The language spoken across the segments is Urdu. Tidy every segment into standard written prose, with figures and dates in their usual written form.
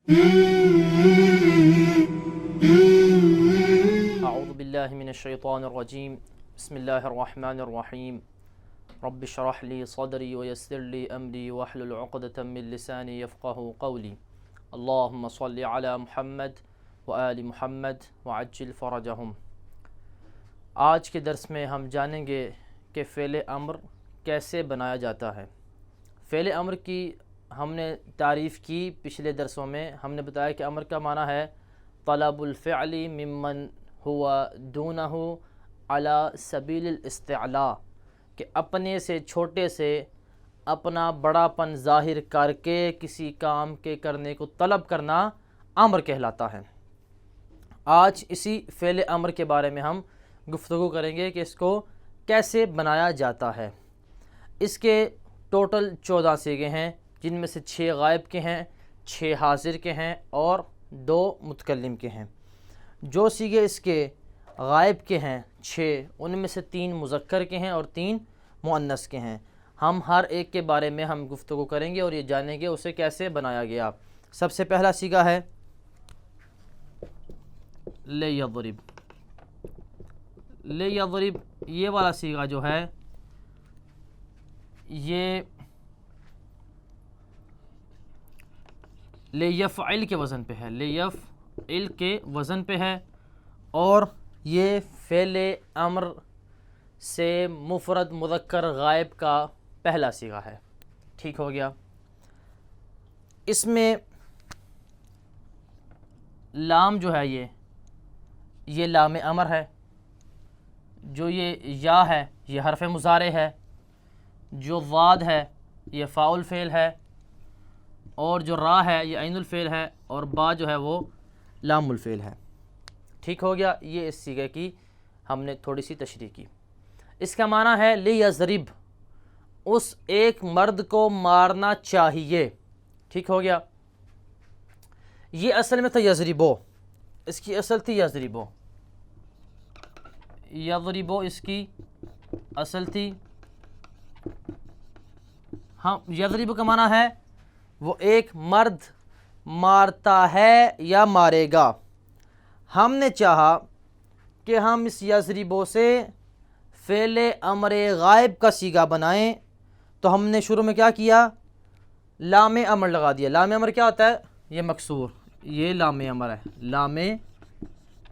اعوذ باللہ من الشیطان الرجیم بسم اللہ الرحمن الرحیم رب اشرح لی صدری ویسر لی امری واحلل عقدۃ من لسانی یفقهوا قولی اللہم صل علی محمد وآل محمد وعجل فرجہم۔ آج کے درس میں ہم جانیں گے کہ فعل امر کیسے بنایا جاتا ہے۔ فعل امر کی ہم نے تعریف کی پچھلے درسوں میں، ہم نے بتایا کہ امر کا معنی ہے طلب الفعل ممن ہوا دونہ علی سبیل الاستعلاء، کہ اپنے سے چھوٹے سے اپنا بڑا پن ظاہر کر کے کسی کام کے کرنے کو طلب کرنا امر کہلاتا ہے۔ آج اسی فعل امر کے بارے میں ہم گفتگو کریں گے کہ اس کو کیسے بنایا جاتا ہے۔ اس کے ٹوٹل 14 صیغے ہیں، جن میں سے 6 غائب کے ہیں، 6 حاضر کے ہیں اور 2 متکلم کے ہیں۔ جو صیغے اس کے غائب کے ہیں 6، ان میں سے 3 مذکر کے ہیں اور 3 مؤنث کے ہیں۔ ہم ہر ایک کے بارے میں ہم گفتگو کریں گے اور یہ جانیں گے اسے کیسے بنایا گیا۔ سب سے پہلا صیغہ ہے لیضرب۔ لیضرب یہ والا صیغہ جو ہے یہ لیفعل کے وزن پہ ہے، لیفعل کے وزن پہ ہے، اور یہ فعل امر سے مفرد مذکر غائب کا پہلا صیغہ ہے۔ ٹھیک ہو گیا۔ اس میں لام جو ہے یہ لام امر ہے، جو یہ یا ہے یہ حرف مضارع ہے، جو واد ہے یہ فاعل فعل ہے، اور جو را ہے یہ عین الفعل ہے، اور با جو ہے وہ لام الفعل ہے۔ ٹھیک ہو گیا۔ یہ اس صیغے کی ہم نے تھوڑی سی تشریح کی۔ اس کا معنی ہے لیضرب، اس ایک مرد کو مارنا چاہیے۔ ٹھیک ہو گیا۔ یہ اصل میں تھا یضربو، اس کی اصل تھی یضربو، یضربو اس کی اصل تھی۔ ہاں، یضربو کا معنی ہے وہ ایک مرد مارتا ہے یا مارے گا۔ ہم نے چاہا کہ ہم اس یضربو سے فعل امر غائب کا صیغہ بنائیں، تو ہم نے شروع میں کیا کیا؟ لام امر لگا دیا۔ لام امر کیا ہوتا ہے؟ یہ مکسور، یہ لام امر ہے، لام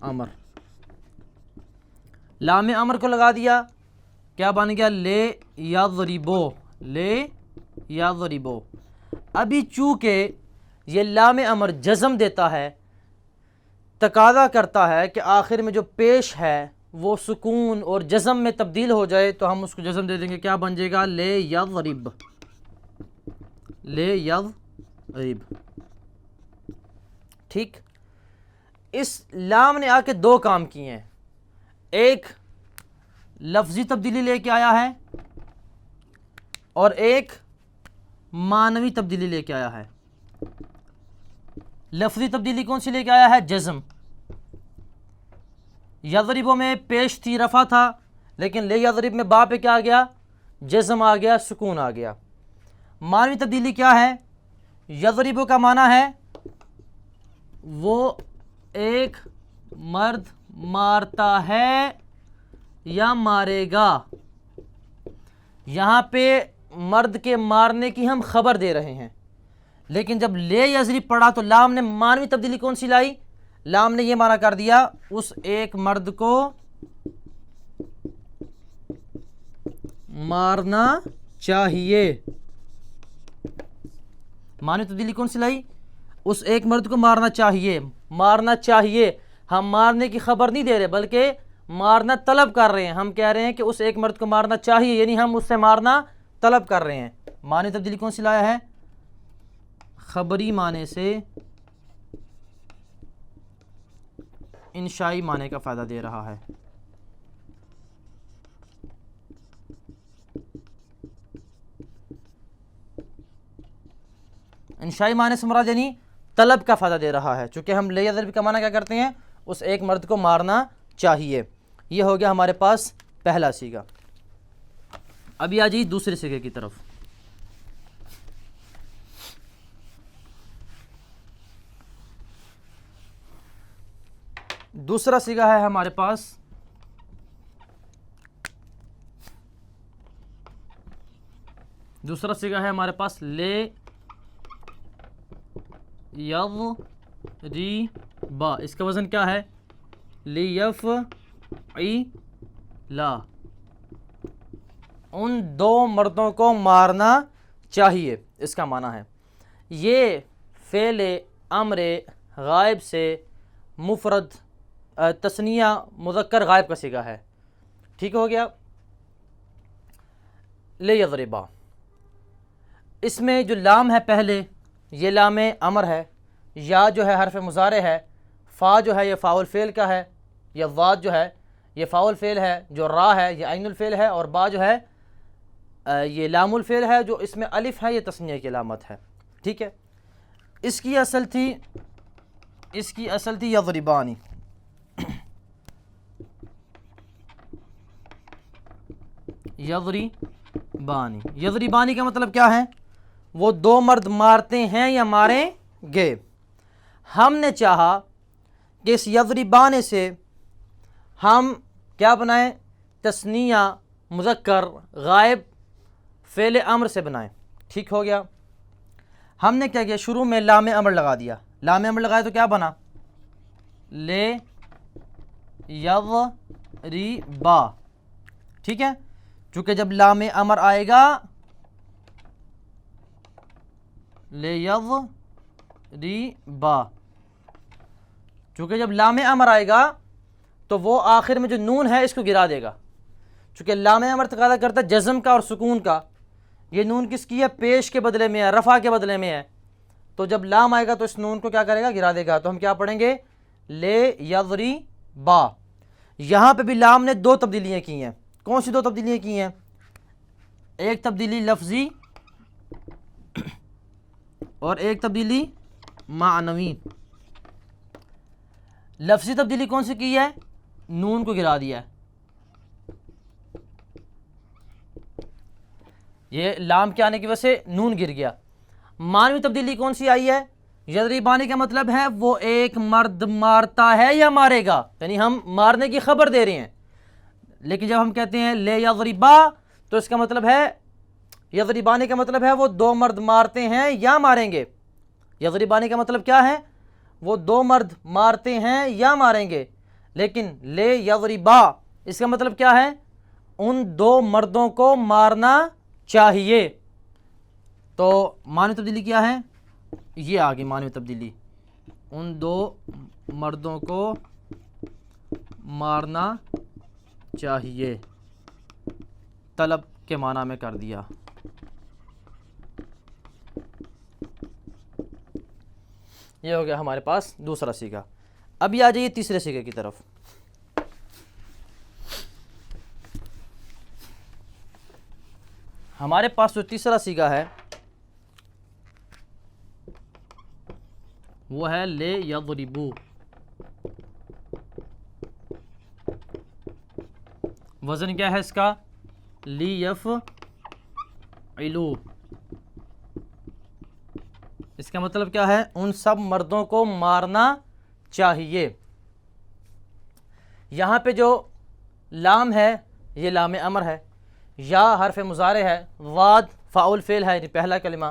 امر، لام امر کو لگا دیا، کیا بن گیا؟ لے یضربو، لے یضربو۔ ابھی چونکہ یہ لام امر جزم دیتا ہے، تقاضا کرتا ہے کہ آخر میں جو پیش ہے وہ سکون اور جزم میں تبدیل ہو جائے، تو ہم اس کو جزم دے دیں گے۔ کیا بن جائے گا؟ لے یضرب، لے یضرب۔ ٹھیک۔ اس لام نے آ کے 2 کام کیے ہیں، ایک لفظی تبدیلی لے کے آیا ہے اور ایک معنوی تبدیلی لے کے آیا ہے۔ لفظی تبدیلی کون سی لے کے آیا ہے؟ جزم۔ یضربو میں پیش تھی، رفع تھا، لیکن لے یضرب میں با پہ کیا آ گیا؟ جزم آ گیا، سکون آ گیا۔ معنوی تبدیلی کیا ہے؟ یضربو کا معنی ہے وہ ایک مرد مارتا ہے یا مارے گا۔ یہاں پہ مرد کے مارنے کی ہم خبر دے رہے ہیں، لیکن جب لے یضرب پڑھا تو لام نے معنوی تبدیلی کون سی لائی؟ لام نے یہ معنی کر دیا اس ایک مرد کو مارنا چاہیے۔ معنوی تبدیلی کون سی لائی؟ اس ایک مرد کو مارنا چاہیے، مارنا چاہیے۔ ہم مارنے کی خبر نہیں دے رہے بلکہ مارنا طلب کر رہے ہیں۔ ہم کہہ رہے ہیں کہ اس ایک مرد کو مارنا چاہیے، یعنی ہم اس سے مارنا طلب کر رہے ہیں۔ معنی تبدیلی کون سی لایا ہے؟ خبری معنی سے انشائی معنی کا فائدہ دے رہا ہے۔ انشائی معنی سے مراد یعنی طلب کا فائدہ دے رہا ہے، چونکہ ہم لے یضرب کا معنی کیا کرتے ہیں؟ اس ایک مرد کو مارنا چاہیے۔ یہ ہو گیا ہمارے پاس پہلا صیغہ۔ ابھی آ جائیے دوسرے صیغے کی طرف۔ دوسرا صیغہ ہے ہمارے پاس لے یضربا، اس کا وزن کیا ہے؟ لیفعلا، ان دو مردوں کو مارنا چاہیے، اس کا معنی ہے۔ یہ فعل امر غائب سے مفرد تثنیہ مذکر غائب کا صیغہ ہے، ٹھیک ہو گیا۔ لیضربا، اس میں جو لام ہے پہلے یہ لام امر ہے، یا جو ہے حرف مضارع ہے، فا جو ہے یہ فاعل فعل کا ہے، یا ضاد جو ہے یہ فاعل فعل ہے، جو را ہے یہ عین الفعل ہے، اور با جو ہے یہ لام الفعل ہے، جو اس میں الف ہے یہ تثنیہ کی علامت ہے، ٹھیک ہے۔ اس کی اصل تھی یضربانی، یضربانی کا مطلب کیا ہے؟ وہ دو مرد مارتے ہیں یا ماریں گے۔ ہم نے چاہا کہ اس یضربان سے ہم کیا بنائیں؟ تثنیہ مذکر غائب فعل امر سے بنائیں، ٹھیک ہو گیا۔ ہم نے کیا کیا؟ شروع میں لام امر لگا دیا، لام امر لگایا تو کیا بنا؟ لے یضربا، ٹھیک ہے۔ چونکہ جب لام امر آئے گا لے یضربا، چونکہ جب لام امر آئے گا تو وہ آخر میں جو نون ہے اس کو گرا دے گا، چونکہ لام امر تقاضا کرتا ہے جزم کا اور سکون کا، یہ نون کس کی ہے؟ پیش کے بدلے میں ہے، رفع کے بدلے میں ہے، تو جب لام آئے گا تو اس نون کو کیا کرے گا؟ گرا دے گا۔ تو ہم کیا پڑھیں گے؟ لے یضربا۔ یہاں پہ بھی لام نے دو تبدیلیاں کی ہیں۔ کون سی دو تبدیلیاں کی ہیں؟ ایک تبدیلی لفظی اور ایک تبدیلی معنوی۔ لفظی تبدیلی کون سی کی ہے؟ نون کو گرا دیا ہے، یہ لام کے آنے کی وجہ سے نون گر گیا۔ معنوی تبدیلی کون سی آئی ہے؟ یضربانی کا مطلب ہے وہ ایک مرد مارتا ہے یا مارے گا، یعنی ہم مارنے کی خبر دے رہے ہیں، لیکن جب ہم کہتے ہیں لے یضربا تو اس کا مطلب ہے، یضربانی کا مطلب ہے وہ دو مرد مارتے ہیں یا ماریں گے۔ یضربانی کا مطلب کیا ہے؟ وہ دو مرد مارتے ہیں یا ماریں گے، لیکن لے یضربا اس کا مطلب کیا ہے؟ ان دو مردوں کو مارنا چاہیے۔ تو معنی تبدیلی کیا ہے؟ یہ آگے معنی تبدیلی، ان دو مردوں کو مارنا چاہیے، طلب کے معنی میں کر دیا۔ یہ ہو گیا ہمارے پاس دوسرا صیغہ۔ ابھی آ جائیے تیسرے صیغے کی طرف۔ ہمارے پاس جو تیسرا صیغہ ہے وہ ہے لے یضربو۔ وزن کیا ہے اس کا؟ لیفعلو۔ اس کا مطلب کیا ہے؟ ان سب مردوں کو مارنا چاہیے۔ یہاں پہ جو لام ہے یہ لام امر ہے، یا حرف مضارع ہے، واد فاعل فعل ہے یعنی پہلا کلمہ،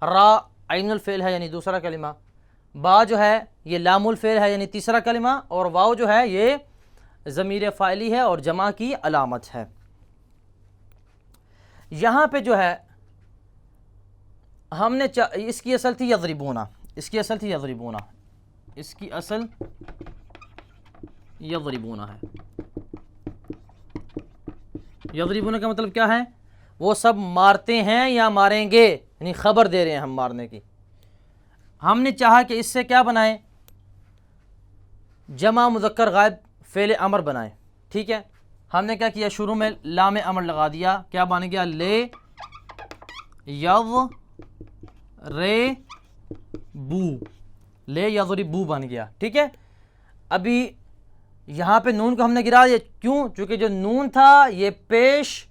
را عین الفعل ہے یعنی دوسرا کلمہ، با جو ہے یہ لام الفعل ہے یعنی تیسرا کلمہ، اور واو جو ہے یہ ضمیر فاعلی ہے اور جمع کی علامت ہے۔ یہاں پہ جو ہے ہم نے اس کی اصل تھی یضربونا، اس کی اصل یضربونا ہے۔ یضربونا کا مطلب کیا ہے؟ وہ سب مارتے ہیں یا ماریں گے، یعنی خبر دے رہے ہیں ہم مارنے کی۔ ہم نے چاہا کہ اس سے کیا بنائیں؟ جمع مذکر غائب فعل امر بنائیں، ٹھیک ہے۔ ہم نے کیا کیا؟ شروع میں لام امر لگا دیا، کیا بن گیا؟ لے یضربو، لے یضربو بن گیا، ٹھیک ہے۔ ابھی یہاں پہ نون کو ہم نے گرا دیا، کیوں؟ چونکہ جو نون تھا یہ پیش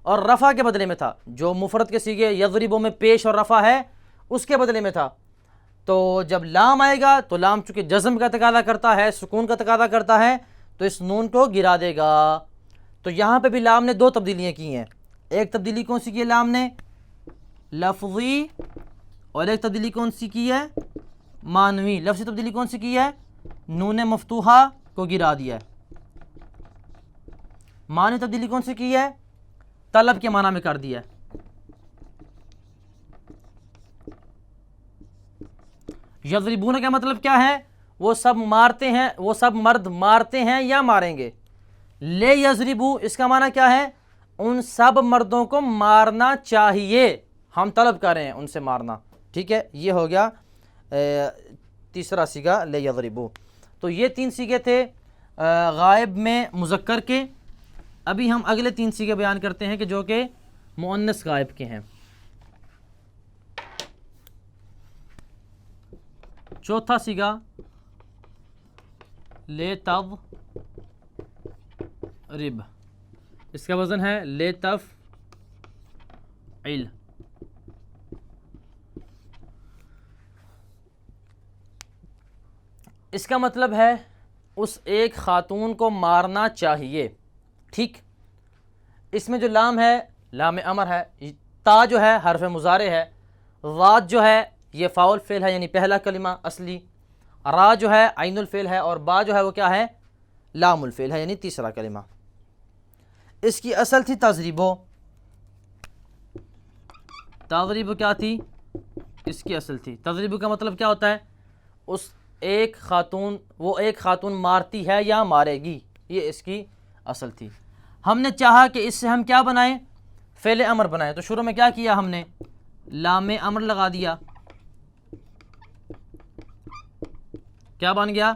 اور رفع کے بدلے میں تھا، جو مفرد کے صیغے یضربو میں پیش اور رفع ہے اس کے بدلے میں تھا، تو جب لام آئے گا تو لام چونکہ جزم کا تقاضا کرتا ہے، سکون کا تقاضا کرتا ہے، تو اس نون کو گرا دے گا۔ تو یہاں پہ بھی لام نے دو تبدیلیاں کی ہیں۔ ایک تبدیلی کون سی کی ہے لام نے؟ لفظی، اور ایک تبدیلی کون سی کی ہے؟ معنوی۔ لفظی تبدیلی کون سی کی ہے؟ نون مفتوحہ کو گرا دیا ہے۔ معنوی تبدیلی کون سی کی ہے؟ طلب کے معنی میں کر دیا ہے۔ یضربون کا مطلب کیا ہے؟ وہ سب مارتے ہیں، وہ سب مرد مارتے ہیں یا ماریں گے۔ لے یضربو اس کا معنی کیا ہے؟ ان سب مردوں کو مارنا چاہیے، ہم طلب کر رہے ہیں ان سے مارنا۔ ٹھیک ہے، یہ ہو گیا تیسرا صیغہ لے یضربو۔ تو یہ 3 صیغے تھے غائب میں مذکر کے۔ ابھی ہم اگلے 3 صیغے بیان کرتے ہیں کہ جو کہ مؤنث غائب کے ہیں۔ چوتھا صیغہ لے تضرب، اس کا وزن ہے لے تفعل۔ اس کا مطلب ہے اس ایک خاتون کو مارنا چاہیے۔ ٹھیک، اس میں جو لام ہے لام امر ہے، تا جو ہے حرف مضارع ہے، ضاد جو ہے یہ فاعل فعل ہے یعنی پہلا کلمہ اصلی، را جو ہے عین الفعل ہے، اور با جو ہے وہ کیا ہے؟ لام الفعل ہے یعنی تیسرا کلمہ۔ اس کی اصل تھی تضریبو۔ تضریبو کیا تھی؟ اس کی اصل تھی۔ تضریبو کا مطلب کیا ہوتا ہے؟ اس ایک خاتون، وہ ایک خاتون مارتی ہے یا مارے گی، یہ اس کی اصل تھی۔ ہم نے چاہا کہ اس سے ہم کیا بنائیں؟ فعل امر بنائیں، تو شروع میں کیا کیا ہم نے؟ لام امر لگا دیا، کیا بن گیا؟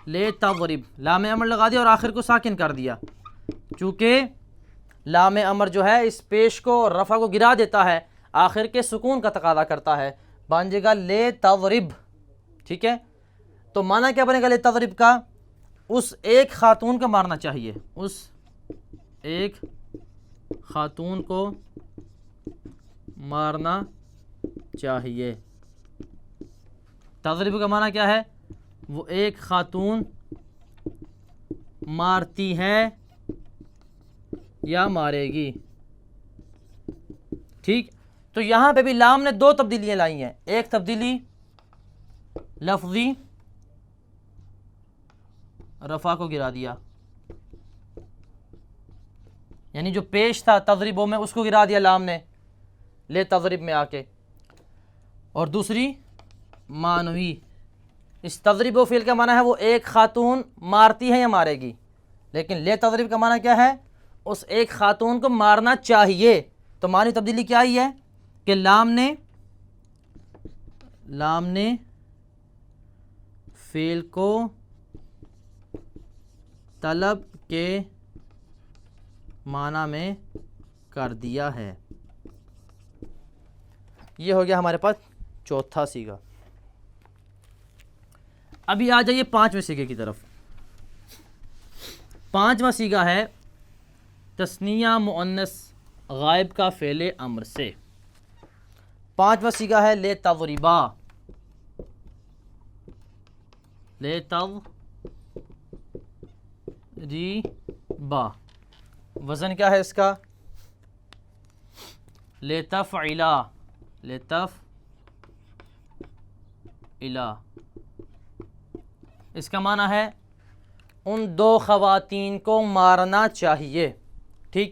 لے تضرب، لام امر لگا دیا اور آخر کو ساکن کر دیا، چونکہ لام امر جو ہے اس پیش کو رفع کو گرا دیتا ہے، آخر کے سکون کا تقاضا کرتا ہے، بن جائے گا لے تضرب۔ ٹھیک ہے، تو معنی کیا بنے گا لے تضرب کا؟ اس ایک خاتون کو مارنا چاہیے، اس ایک خاتون کو مارنا چاہیے۔ تضرب کا معنی کیا ہے؟ وہ ایک خاتون مارتی ہے یا مارے گی۔ ٹھیک، تو یہاں پہ بھی لام نے 2 تبدیلیاں لائی ہیں۔ ایک تبدیلی لفظی، رفع کو گرا دیا، یعنی جو پیش تھا تضربوں میں اس کو گرا دیا لام نے لے تضرب میں آ کے۔ اور دوسری معنوی، اس تضرب و فعل کا معنی ہے وہ ایک خاتون مارتی ہے یا مارے گی، لیکن لے تضرب کا معنی کیا ہے؟ اس ایک خاتون کو مارنا چاہیے۔ تو معنی تبدیلی کیا آئی ہے کہ لام نے فعل کو طلب کے معنی میں کر دیا ہے۔ یہ ہو گیا ہمارے پاس چوتھا صیغہ۔ ابھی آ جائیے 5ویں صیغے کی طرف۔ 5واں صیغہ ہے تثنیہ مؤنث غائب کا فعل امر سے۔ 5واں صیغہ ہے لے تضربا، لے تضربا، وزن کیا ہے اس کا؟ لے تفعلا، لے تفعلا۔ اس کا معنی ہے ان 2 خواتین کو مارنا چاہیے۔ ٹھیک،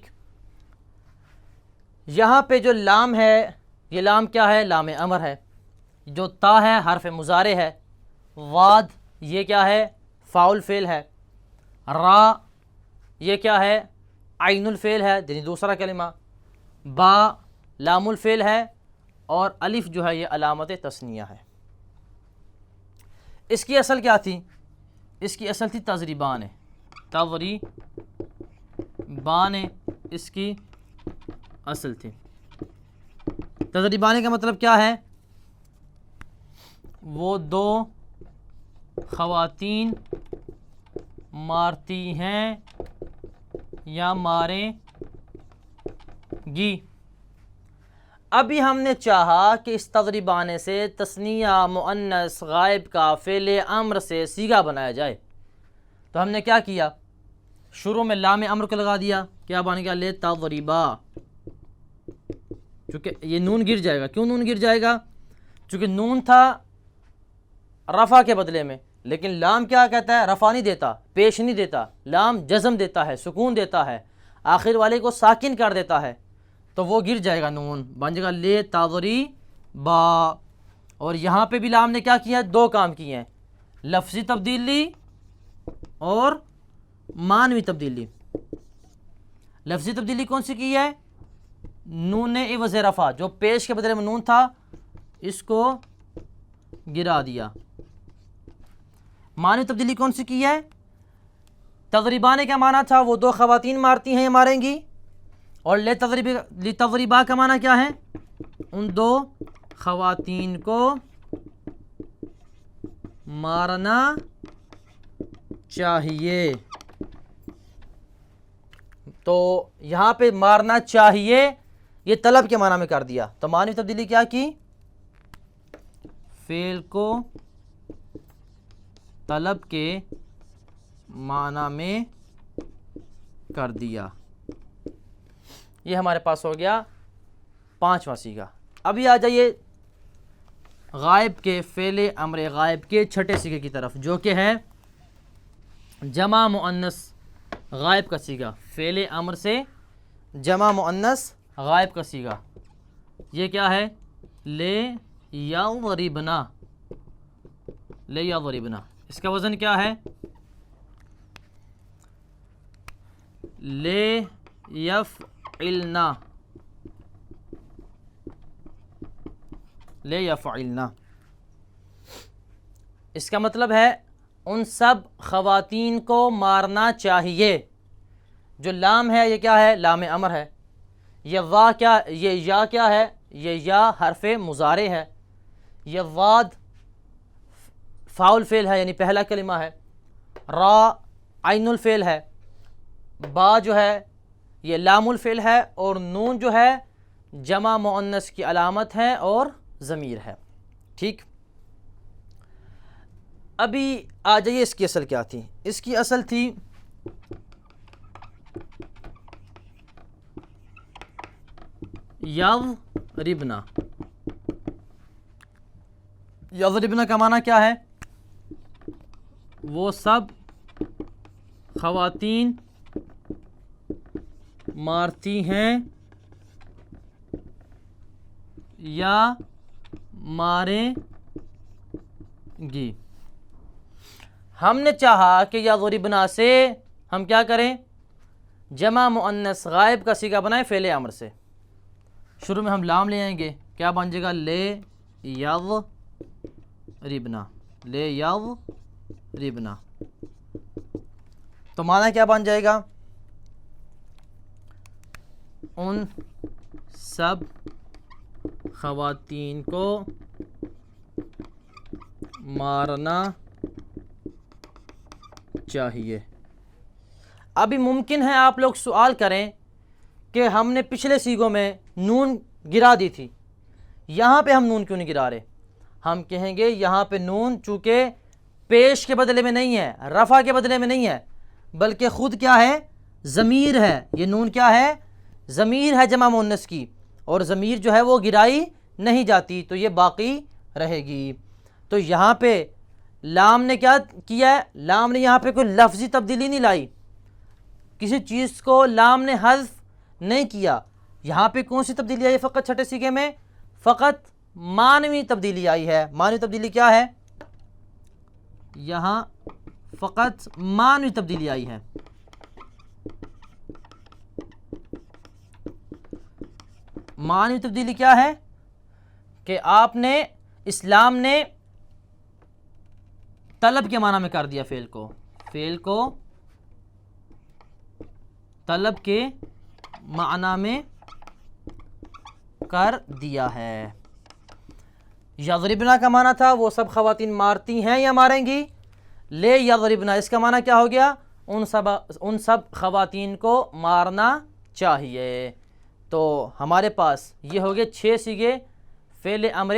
یہاں پہ جو لام ہے یہ لام کیا ہے؟ لام امر ہے۔ جو تا ہے حرف مضارع ہے، واد یہ کیا ہے؟ فاعل فعل ہے، را یہ کیا ہے؟ عین الفعل ہے یعنی دوسرا کلمہ، با لام الفعل ہے، اور الف جو ہے یہ علامت تثنیہ ہے۔ اس کی اصل کیا تھی؟ اس کی اصل تھی تضریبان، تضریبان اس کی اصل تھی۔ تضریبان کا مطلب کیا ہے؟ وہ 2 خواتین مارتی ہیں یا ماریں گی۔ ابھی ہم نے چاہا کہ اس تضریبانے سے تثنیہ مؤنث غائب کا فعل امر سے صیغہ بنایا جائے، تو ہم نے کیا کیا، شروع میں لام امر کو لگا دیا، کیا بن گیا لے تضریبا، چونکہ یہ نون گر جائے گا۔ کیوں نون گر جائے گا؟ چونکہ نون تھا رفع کے بدلے میں، لیکن لام کیا کہتا ہے، رفع نہیں دیتا، پیش نہیں دیتا، لام جزم دیتا ہے، سکون دیتا ہے، آخر والے کو ساکن کر دیتا ہے، تو وہ گر جائے گا، نون بن جائے گا لے تضریبا۔ اور یہاں پہ بھی لام نے کیا کیا ہے، دو کام کیے ہیں، لفظی تبدیلی اور معنوی تبدیلی۔ لفظی تبدیلی کون سی کی ہے؟ نون عوض رفع، جو پیش کے بدلے میں نون تھا اس کو گرا دیا۔ معنوی تبدیلی کون سی کی ہے؟ تضریبانے کا معنی تھا وہ دو خواتین مارتی ہیں یا ماریں گی، اور تضریبا کا معنی کیا ہے، ان دو خواتین کو مارنا چاہیے۔ تو یہاں پہ مارنا چاہیے یہ طلب کے معنی میں کر دیا، تو معنی تبدیلی کیا کی، فعل کو طلب کے معنی میں کر دیا۔ یہ ہمارے پاس ہو گیا پانچواں صیغہ۔ ابھی آ جائیے غائب کے فعل امر غائب کے چھٹے صیغے کی طرف، جو کہ ہے جمع مؤنث غائب کا صیغہ، فعل امر سے جمع مؤنث غائب کا صیغہ۔ یہ کیا ہے، لے یضربنا، لے یضربنا، اس کا وزن کیا ہے، لے یفعلنا، لے یفعلنا۔ اس کا مطلب ہے ان سب خواتین کو مارنا چاہیے۔ جو لام ہے یہ کیا ہے، لام امر ہے۔ یہ وا کیا، یہ یا کیا ہے، یہ یا حرف مضارع ہے۔ یہ واد فاعل فعل ہے، یعنی پہلا کلمہ ہے۔ را عین الفعل ہے۔ با جو ہے یہ لام الفعل ہے، اور نون جو ہے جمع مؤنث کی علامت ہے اور ضمیر ہے۔ ٹھیک، ابھی آ جائیے اس کی اصل کیا تھی۔ اس کی اصل تھی یضربنا۔ یضربنا کا معنی کیا ہے، وہ سب خواتین مارتی ہیں یا ماریں گی۔ ہم نے چاہا کہ یضربنا سے ہم کیا کریں، جمع مؤنث غائب کا صیغہ بنائیں فعل امر سے۔ شروع میں ہم لام لے آئیں گے، کیا بن جائے گا، لے یضربنا، لے یضربنا۔ تو معنی کیا بن جائے گا، ان سب خواتین کو مارنا چاہیے۔ ابھی ممکن ہے آپ لوگ سوال کریں کہ ہم نے پچھلے صیغوں میں نون گرا دی تھی، یہاں پہ ہم نون کیوں نہیں گرا رہے؟ ہم کہیں گے یہاں پہ نون چونکہ پیش کے بدلے میں نہیں ہے، رفع کے بدلے میں نہیں ہے، بلکہ خود کیا ہے، ضمیر ہے۔ یہ نون کیا ہے، ضمیر ہے جمع مؤنث کی، اور ضمیر جو ہے وہ گرائی نہیں جاتی، تو یہ باقی رہے گی۔ تو یہاں پہ لام نے کیا کیا ہے، لام نے یہاں پہ کوئی لفظی تبدیلی نہیں لائی، کسی چیز کو لام نے حذف نہیں کیا۔ یہاں پہ کون سی تبدیلی آئی ہے فقط چھٹے صیغے میں، فقط معنوی تبدیلی آئی ہے۔ معنوی تبدیلی کیا ہے، یہاں فقط معنوی تبدیلی آئی ہے۔ معنوی تبدیلی کیا ہے کہ آپ نے، اسلام نے طلب کے معنی میں کر دیا فعل کو، فعل کو طلب کے معنی میں کر دیا ہے۔ یضربنا کا معنی تھا وہ سب خواتین مارتی ہیں یا ماریں گی، لے یضربنا اس کا معنی کیا ہو گیا، ان سب خواتین کو مارنا چاہیے۔ تو ہمارے پاس یہ ہو گئے 6 صیغے فعل امر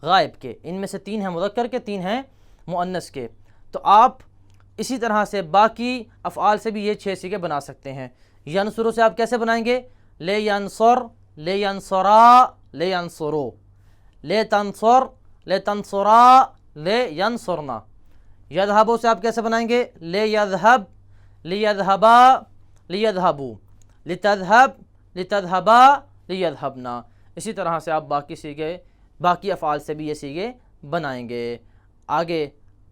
غائب کے، ان میں سے 3 ہیں مذکر کے، 3 ہیں مؤنث کے. تو آپ اسی طرح سے باقی افعال سے بھی یہ 6 صیغے بنا سکتے ہیں. ینصرو سے آپ کیسے بنائیں گے؟ لے ینصر، لے ینصرا، لے ینصرو. لے تنصر، لے تنصرا، لے ینصرنا. یذہبو سے آپ کیسے بنائیں گے؟ لے یذہب، لیذہبا، لیذہبو. لتذہب، لتذہبا، لیذہبنا. اسی طرح سے آپ باقی صیغے، باقی افعال سے بھی یہ صیغے بنائیں گے. آگے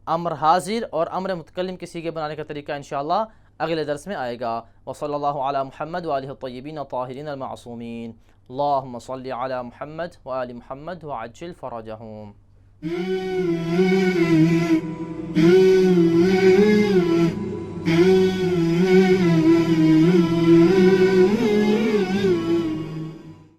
امر حاضر اور امر متکلم کے صیغے بنانے کا طریقہ انشاءاللہ اگلے درس میں آئے گا. وصلی اللہ علی محمد وآلہ الطیبین الطاہرین المعصومین. اللہم صلی علی محمد وآل محمد وعجل فرجہم.